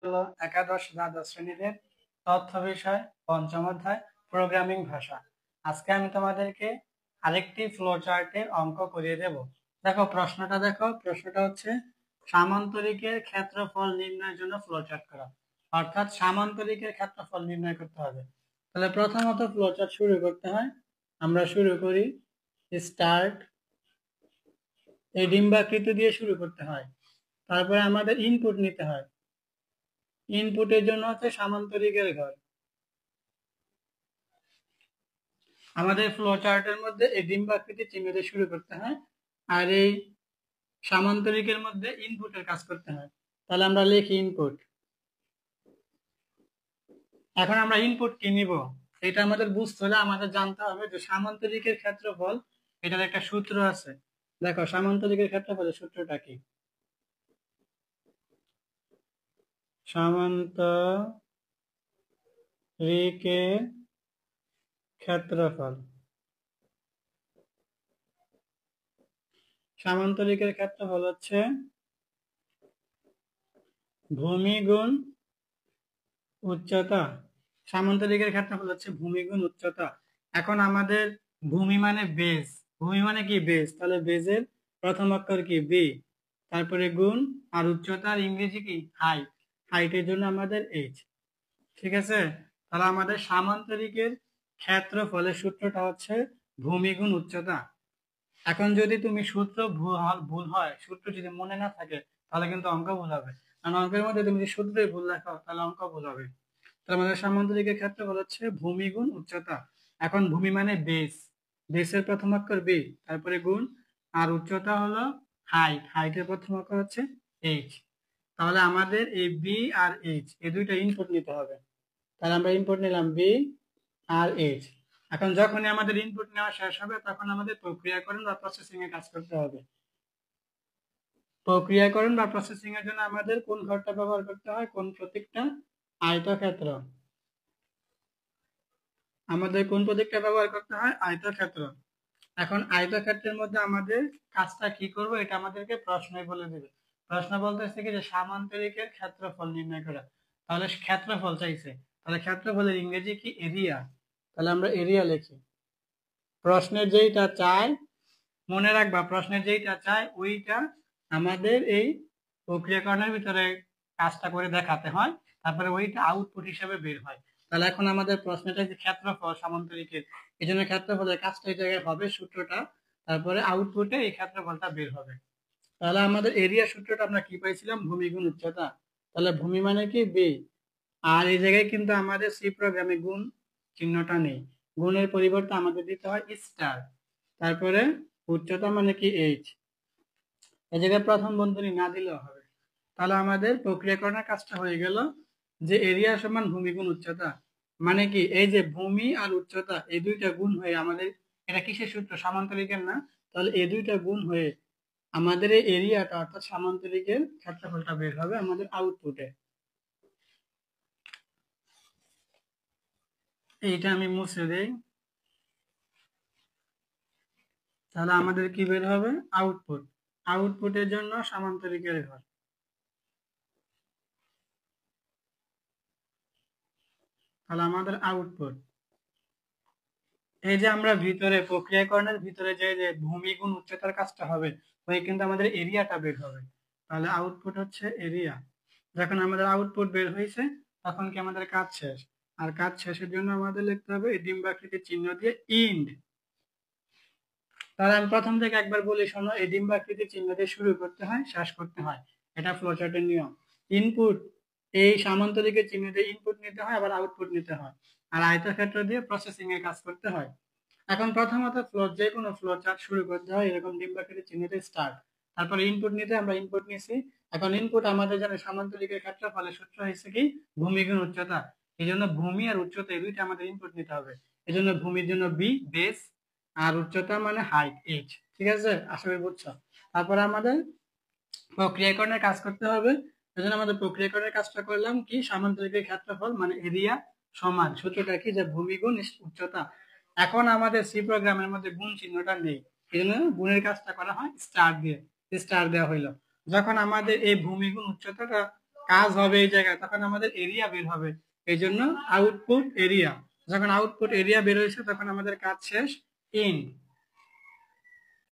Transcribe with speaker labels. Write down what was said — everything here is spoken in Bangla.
Speaker 1: হলো একাদশ দ্বাদশ শ্রেণীদের তথ্য বিষয় পঞ্চম অধ্যায় প্রোগ্রামিং ভাষা। আজকে আমি তোমাদেরকে আরেকটি ফ্লো চার্টের অঙ্ক করিয়ে দেব। দেখো প্রশ্নটা হচ্ছে সামান্তরিকের ক্ষেত্রফল নির্ণয়ের জন্য ফ্লো চার্ট করা, অর্থাৎ সামান্তরিকের ক্ষেত্রফল নির্ণয় করতে হবে। তাহলে প্রথমত ফ্লো চার্ট শুরু করতে হয়। আমরা শুরু করি স্টার্ট, এই ডিম্বাকৃতি দিয়ে শুরু করতে হয়। তারপরে আমাদের ইনপুট নিতে হয়। ইনপুটের জন্য হচ্ছে সামান্তরিকের ঘর। আমাদের ফ্লো চার্টের মধ্যে এই ডিম্বাকৃতির চিহ্ন দিয়ে শুরু করতে হয়, আর এই সামান্তরিকের মধ্যে ইনপুটের কাজ করতে হয়। তাহলে আমরা লিখি ইনপুট। এখন আমরা ইনপুট কি নিব এটা আমাদের বুঝতে হলে আমাদের জানতে হবে যে সামান্তরিকের ক্ষেত্রফল, এটার একটা সূত্র আছে। দেখো সামান্তরিকের ক্ষেত্রফলের সূত্রটা কি? সামান্তরিকের ক্ষেত্রফল, সামান্তরিকের ক্ষেত্রফল হচ্ছে ভূমি গুণ উচ্চতা। সামান্তরিকের ক্ষেত্রফল হচ্ছে ভূমি গুণ উচ্চতা। এখন আমাদের ভূমি মানে বেজ, ভূমি মানে কি বেজ, তাহলে বেজের প্রথম অক্ষর কি বি, তারপরে গুণ আর উচ্চতার ইংরেজি কি হাইট, হাইটের জন্য আমাদের এইচ। ঠিক আছে, তাহলে আমাদের সামান্তরিকের ক্ষেত্রফলের সূত্রটা হচ্ছে ভূমি গুণ উচ্চতা। এখন যদি তুমি সূত্র ভুল হয়, সূত্র যদি মনে না থাকে তাহলে কিন্তু অঙ্ক ভুল হবে। কারণ অঙ্কের মধ্যে তুমি যদি সূত্রই ভুল লেখো তাহলে অঙ্ক ভুল হবে। তাহলে আমাদের সামান্তরিকের ক্ষেত্রফল হচ্ছে ভূমি গুণ উচ্চতা। এখন ভূমি মানে বেস, বেসের প্রথম অক্ষর বি, তারপরে গুণ আর উচ্চতা হলো হাইট, হাইটের প্রথম অক্ষর হচ্ছে এইচ। তাহলে আমাদের এই বি আর এইচ এই দুইটা ইনপুট নিতে হবে। তাহলে আমরা ইনপুট নিলাম বি আর এইচ। এখন যখনই আমাদের ইনপুট নেওয়া শেষ হবে তখন আমাদের প্রক্রিয়াকরণ বা প্রসেসিং এর কাজ করতে হবে। প্রক্রিয়াকরণ বা প্রসেসিং এর জন্য আমাদের কোন ঘরটা ব্যবহার করতে হয়, কোন প্রতীকটা? আয়তক্ষেত্র। আমাদের কোন প্রতীকটা ব্যবহার করতে হয়? আয়তক্ষেত্র। এখন আয়তক্ষেত্রের মধ্যে আমাদের কাজটা কি করব এটা আমাদেরকে প্রশ্নই বলে দেবে। প্রশ্ন বলতেছে কি যে সামান্তরিকের ক্ষেত্রফল নির্ণয় করা। তাহলে ক্ষেত্রফল চাইছে, তাহলে ক্ষেত্রফলের ইংরেজি কি? এরিয়া। তাহলে আমরা এরিয়া লিখি। প্রশ্নের যেইটা চাই, মনে রাখবা প্রশ্নের যেইটা চাই ওইটা আমাদের এই প্রক্রিয়াকরণের ভিতরে কাজটা করে দেখাতে হয়, তারপরে ওইটা আউটপুট হিসেবে বের হয়। তাহলে এখন আমাদের প্রশ্নটা যে ক্ষেত্রফল সামান্তরিকের, এই জন্য ক্ষেত্রফলের কাজটা এই জায়গায় হবে সূত্রটা, তারপরে আউটপুটে এই ক্ষেত্রফলটা বের হবে। তাহলে আমাদের এরিয়া সূত্রটা আমরা কি পাইছিলাম? ভূমি গুণ উচ্চতা। তাহলে ভূমি মানে কি বি, আর এই জায়গায় কিন্তু আমাদের সি প্রোগ্রামে গুণ চিহ্নটা নেই, গুণের পরিবর্তে আমাদের দিতে হয় স্টার। তারপরে উচ্চতা মানে কি এইচ, এই জায়গায় প্রথম বন্ধনী না দিলেও হবে। তাহলে আমাদের প্রক্রিয়াকরণের কাজটা হয়ে গেল যে এরিয়া সমান ভূমি গুণ উচ্চতা, মানে কি এই যে ভূমি আর উচ্চতা এই দুইটা গুণ হয়ে আমাদের, এটা কিসের সূত্র? সামান্তরিকের না? তাহলে এই দুইটা গুণ হয়ে আমাদের এই এরিয়াটা অর্থাৎ সামান্তরিকের ক্ষেত্রফলটা বের হবে আমাদের আউটপুটে। এইটা আমি মুছে দেই, তাহলে আমাদের কি বের হবে? আউটপুট। আউটপুটের জন্য সামান্তরিকের ঘর। তাহলে আমাদের আউটপুট, এই যে আমরা ভিতরে প্রক্রিয়াকরণের ভিতরে যে ভূমি গুণ উচ্চতার কাজটা হবে ওই কিন্তু আমাদের এরিয়াটা বের হবে। তাহলে আউটপুট হচ্ছে এরিয়া। যখন আমাদের আউটপুট বের হয়েছে তখন কি আমাদের কাজ শেষ, আর কাজ শেষের জন্য আমাদের লিখতে হবে এই ডিম্বাকৃতির চিহ্ন দিয়ে ইন্ড। তাহলে আমি প্রথম থেকে একবার বলি শোনো, এই ডিম্বাকৃতির চিহ্ন দিয়ে শুরু করতে হয়, শেষ করতে হয়, এটা ফ্লোচার্টের নিয়ম। ইনপুট, এই সামান্তরিকের চিহ্ন দিয়ে ইনপুট নিতে হয়, আবার আউটপুট নিতে হয়, আর আয়তক্ষেত্র দিয়ে প্রসেসিং এর কাজ করতে হয়। এখন প্রথমত যে কোনো ফ্লো চার্ট শুরু করতে হয় এরকম ডিম্বাকৃতির চিহ্ন দিয়ে স্টার্ট, তারপরে ইনপুট নিতে আমরা ইনপুট নিছি। এখন ইনপুট আমাদের জানে সামান্তরিকের ক্ষেত্রফলের সূত্র হয়েছে কি? ভূমি গুণ উচ্চতা। এই জন্য ভূমি আর উচ্চতা এই দুইটা আমাদের ইনপুট নিতে হবে। এই জন্য ভূমির জন্য বি বেস, আর উচ্চতা মানে হাইট এইচ। ঠিক আছে, আশা করি বুঝছো। তারপরে আমাদের প্রক্রিয়াকরণের কাজ করতে হবে। এজন্য আমাদের প্রক্রিয়াকরণের কাজটা করলাম কি? সামান্তরিকের ক্ষেত্রফল মানে এরিয়া সমান সূত্রটা কি? যে ভূমি গুণ উচ্চতা। এখন আমাদের সি প্রোগ্রামের মধ্যে গুণ চিহ্নটা নেই, এই জন্য গুণের কাজটা করা হয় স্টার দিয়ে। স্টার দেওয়া হইলো। যখন আমাদের এই ভূমি গুণ উচ্চতাটা কাজ হবে এই জায়গায়, তখন আমাদের এরিয়া বের হবে। এই জন্য আউটপুট এরিয়া, যখন আউটপুট এরিয়া বের হয়েছে তখন আমাদের কাজ শেষ। ইন